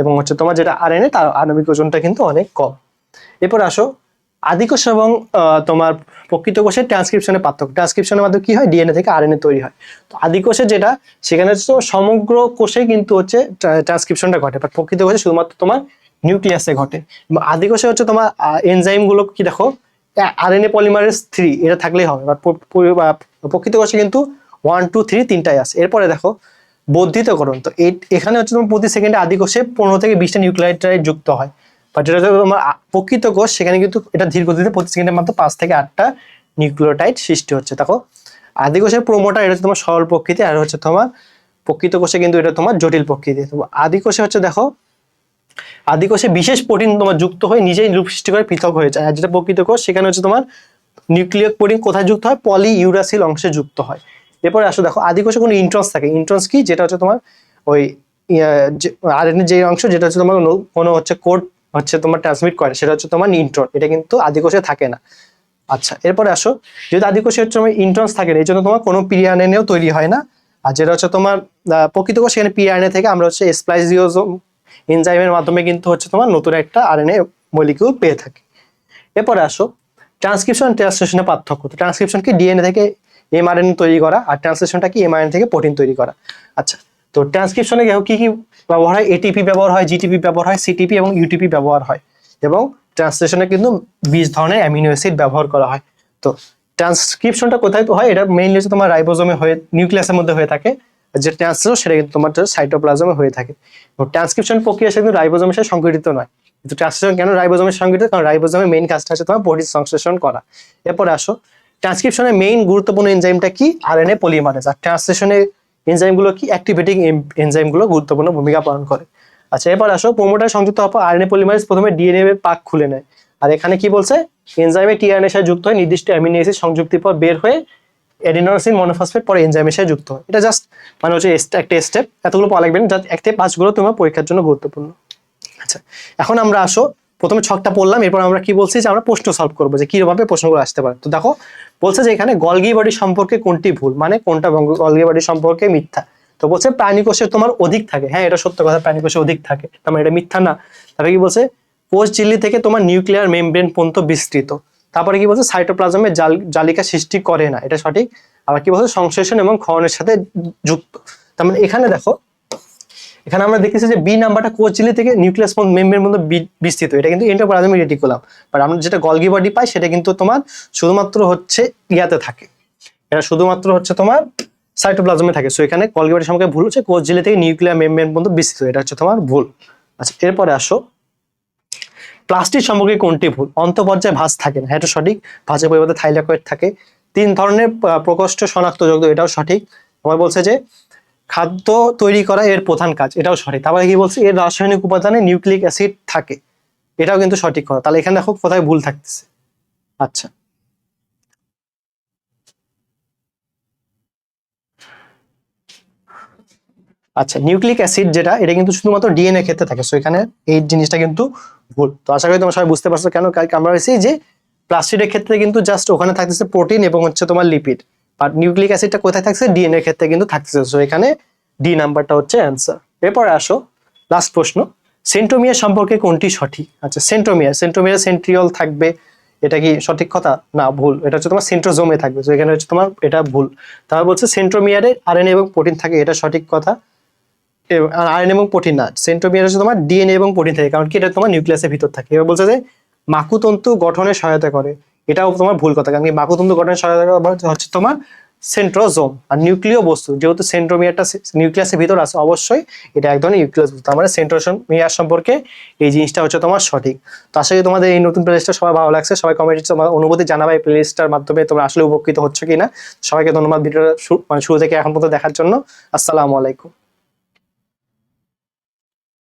[SPEAKER 1] এবং হচ্ছে তোমার যেটা আরএনএ তার আণবিক ওজনটা কিন্তু অনেক কম। এরপর আসো আদিকোষ এবং তোমার প্রকৃত কোষের ট্রান্সক্রিপশনের পার্থক্য। ট্রান্সক্রিপশনের মাধ্যমে কি হয়, ডিএনএ থেকে আরএনএ তৈরি হয়। তো আদিকোষে যেটা, সেখানে হচ্ছে তোমার সমগ্র কোষে কিন্তু হচ্ছে ট্রান্সক্রিপশনটা ঘটে, বাট প্রকৃত কোষে শুধুমাত্র তোমার নিউক্লিয়াসে ঘটে। এবং আদিকোষে হচ্ছে তোমার এনজাইম গুলো কি দেখো, আরএনএ পলিমারেজ 3 এটা থাকলেই হবে, বাট প্রকৃত কোষে কিন্তু 1, 2, 3 তিনটাই আছে। এরপরে দেখো বর্ধিতকরণ। তো এখানে হচ্ছে তোমার প্রতি সেকেন্ডে আদিকোষে 15 থেকে 20টা নিউক্লিওটাইড যুক্ত হয়, বাট যেটা তোমার প্রকৃত কোষ, সেখানে কিন্তু এটা ধীর গতিতে প্রতি সেকেন্ডে মাত্র 5 থেকে 8টা নিউক্লিওটাইড সৃষ্টি হচ্ছে। দেখো আদিকোষের প্রোমোটার, এটা হচ্ছে তোমার সরল প্রকৃতি, আর হচ্ছে তোমার প্রকৃত কোষে কিন্তু এটা তোমার জটিল প্রকৃতি। তো আদিকোষে হচ্ছে দেখো, আদিকোষে বিশেষ প্রোটিন তোমার যুক্ত হয়ে নিজেই রূপ সৃষ্টি করে পৃথক হয়ে যায়, আর যেটা প্রকৃত কোষ, সেখানে হচ্ছে তোমার নিউক্লিয়ক প্রোটিন কোথায় যুক্ত হয়, পলি ইউরাসিল অংশে যুক্ত হয়। এরপরে আসো দেখো আদিকোষে কোনো ইন্ট্রন্স থাকে। ইন্ট্রন্স কি, যেটা হচ্ছে তোমার ওই আরএনএ যে অংশ, যেটা হচ্ছে তোমার কোনো হচ্ছে কোড হচ্ছে তোমার ট্রান্সমিট করে, সেটা হচ্ছে তোমার ইন্ট্রন, এটা কিন্তু আদিকোষে থাকে না। আচ্ছা, এরপরে আসো যদি আদিকোষে হচ্ছে তোমার ইন্ট্রন্স থাকে না, এই জন্য তোমার কোনো পিআরএনএও তৈরি হয় না। আর যেটা হচ্ছে তোমার প্রকৃত কোষ, সেখানে পিআরএনএ থেকে আমরা হচ্ছে স্প্লাইসিওজোম এনজাইমের মাধ্যমে কিন্তু হচ্ছে তোমার নতুন একটা আরএনএ মলিকিউল পেয়ে থাকি। এরপরে আসো ট্রান্সক্রিপশন ট্রান্সলেশনের পার্থক্য। তো ট্রান্সক্রিপশন কি, ডিএনএ থেকে এমআরএনএ তৈরি করা, আর ট্রান্সলেশনটা কি, এমআরএনএ থেকে প্রোটিন তৈরি করা। আচ্ছা, তো ট্রান্সক্রিপশনে কি কি ব্যবহার হয়, এটিপি ব্যবহার হয়, জিটিপি ব্যবহার হয়, সিটিপি এবং ইউটিপি ব্যবহার হয়, এবং ট্রান্সলেশনে কিন্তু 20 ধরনের অ্যামিনো অ্যাসিড ব্যবহার করা হয়। তো ট্রান্সক্রিপশনটা কোথায় হয়, এটা মেইনলি হচ্ছে তোমার রাইবোজোমে হয়ে, নিউক্লিয়াসের মধ্যে হয়ে থাকে। যে ট্রান্সলেশন, সেটা কিন্তু তোমার সাইটোপ্লাজমে হয়ে থাকে। তো ট্রান্সক্রিপশন প্রক্রিয়া সেটা কিন্তু রাইবোজোমের সাথে সংঘটিত নয়। কিন্তু ট্রান্সলেশন কেন রাইবোজোমের সংঘটিত, কারণ রাইবোজোমের মেইন কাজটা হচ্ছে তোমার প্রোটিন সংশ্লেষণ করা। এরপরে আসো ট্রান্সক্রিপশনের মেইন গুরুত্বপূর্ণ এনজাইমটা কি, আরএনএ পলিমারেজ। আর ট্রান্সলেশনের এনজাইমগুলো কি, অ্যাক্টিভেটিং এনজাইমগুলো গুরুত্বপূর্ণ ভূমিকা পালন করে। আচ্ছা, এরপর আসো প্রোমোটার সংযুক্ত হওয়ার পর আরএনএ পলিমারেজ প্রথমে ডিএনএ এর পাক খুলে নেয়। আর এখানে কি বলছে, এনজাইমে টিআরএনএর সাথে যুক্ত হয়, নির্দিষ্ট অ্যামিনো অ্যাসিড সংযুক্তির পর বের হয়ে অ্যাডিনোসিন মনোফসফেট পরে এনজাইমের সাথে যুক্ত হয়। এটা জাস্ট মানে হচ্ছে একটা স্টেপ, এতগুলো পাওয়া লাগবে না, জাস্ট 1 থেকে 5 গুলো তোমার পরীক্ষার জন্য গুরুত্বপূর্ণ। আচ্ছা, এখন আমরা আসো প্রথমে ছকটা পড়লাম, এরপর আমরা কি বলছি যে আমরা প্রশ্ন সলভ করবো, যে কিভাবে প্রশ্নগুলো আসতে পারে। তো দেখো বলছে যে এখানে গলগি বডি সম্পর্কে কোনটি ভুল, মানে কোনটা গলগি বডি সম্পর্কে মিথ্যা। তো বলছে প্রাণী কোষে তোমার অধিক থাকে, হ্যাঁ এটা সত্য কথা, প্রাণী কোষে অধিক থাকে, তার মানে এটা মিথ্যা না। তারপরে কি বলছে, কোষ ঝিল্লি থেকে তোমার নিউক্লিয়ার মেমব্রেন পর্যন্ত বিস্তৃত। তারপরে কি বলছে, সাইটোপ্লাজমে জালিকা সৃষ্টি করে না, এটা সঠিক। আবার কি বলছে, সংশ্লেষণ এবং ক্ষরণের সাথে যুক্ত। তার মানে এখানে দেখো, এখানে আমরা দেখতেছি যে বি নাম্বারটা কোষ ঝিল্লি থেকে নিউক্লিয়াস মেমব্রেনের মধ্যে বিস্তৃত, এটা কিন্তু এন্ডোপ্লাজমিক রেটিকুলাম। বাট আমরা যেটা গলগি বডি পাই, সেটা কিন্তু তোমার শুধুমাত্র হচ্ছে ইয়াতে থাকে, এটা শুধুমাত্র হচ্ছে তোমার সাইটোপ্লাজমে থাকে। সো এখানে গলগি বডি সম্পর্কে ভুল হচ্ছে, কোষ ঝিল্লি থেকে নিউক্লিয়ার মেমব্রেন পর্যন্ত বিস্তৃত, এটা হচ্ছে তোমার ভুল। আচ্ছা, এরপরে আসো প্লাস্টিড সম্পর্কে কোনটি ভুল? অন্তঃপর্যায়ে ভাঁজ থাকে না, এটা সঠিক। ভাঁজের পরিবর্তে থাইলাকয়েড থাকে। 3 ধরনের প্রকোষ্ঠ শনাক্তযোগ্য, এটাও সঠিক। আমার বলছে যে খাদ্য তৈরি করা এর প্রধান কাজ, এটাও সঠিক। তারপরে কি বলছে, এর রাসায়নিক উপাদানে নিউক্লিক অ্যাসিড থাকে, এটাও কিন্তু সঠিক কথা। তাহলে এখানে দেখো কোথায় ভুল থাকতেছে। আচ্ছা, আচ্ছা, নিউক্লিক অ্যাসিড যেটা, এটা কিন্তু শুধুমাত্র ডিএনএ ক্ষেত্রে থাকে। সো এখানে এই জিনিসটা কিন্তু ভুল। তো আশা করি তোমরা সবাই বুঝতে পারছো কেন আমরা হয়েছি যে প্লাস্টিডের ক্ষেত্রে কিন্তু জাস্ট ওখানে থাকতেছে প্রোটিন এবং হচ্ছে তোমার লিপিড, আর নিউক্লিক অ্যাসিডটা কোথায় থাকছে, ডিএনএ ক্ষেত্রে কিন্তু থাকতেছে। সো এখানে ডি নাম্বারটা হচ্ছে অ্যান্সার। এরপরে আসো লাস্ট প্রশ্ন, সেন্ট্রোমিয়ার সম্পর্কে কোনটি সঠিক? আচ্ছা, সেন্ট্রোমিয়ার সেন্ট্রিওল থাকবে, এটা কি সঠিক কথা? না, ভুল। এটা হচ্ছে তোমার সেন্ট্রোজোমে থাকবে। তো এখানে হচ্ছে তোমার এটা ভুল। তারপর বলছে সেন্ট্রোমিয়ারে আরএনএ এবং প্রোটিন থাকে, এটা সঠিক কথা। আয়রন এবং প্রোটিন না, সেন্ট্রোমিয়ার হচ্ছে তোমার ডিএনএ এবং প্রোটিন থাকে, কারণ কি এটা তোমার নিউক্লিয়াসের ভিতর থাকে। এবার বলছে যে মাকুতন্তু গঠনে সহায়তা করে, এটাও তোমার ভুল কথা, কারণ কি মাকুতন্তু গঠনে সহায়তা করে হচ্ছে তোমার সেন্ট্রোজোম। আর নিউক্লিয় বস্তু যেহেতু সেন্ট্রোমিয়ারটা নিউক্লিয়াসের ভিতর আছে, অবশ্যই এটা এক ধরনের নিউক্লিয়াস বস্তু। তার মানে সেন্ট্রোমিয়ার সম্পর্কে এই জিনিসটা হচ্ছে তোমার সঠিক। তো আশা করি তোমাদের এই নতুন প্লেলিস্টটা সবাই ভালো লাগছে। সবাই কমেন্টে তোমার অনুভূতি জানাবে এই প্লেলিস্টটার মাধ্যমে তোমরা আসলে উপকৃত হচ্ছ কিনা। সবাইকে ধন্যবাদ ভিডিওটা মানে শুরু থেকে এখন পর্যন্ত দেখার জন্য। আসসালামু আলাইকুম।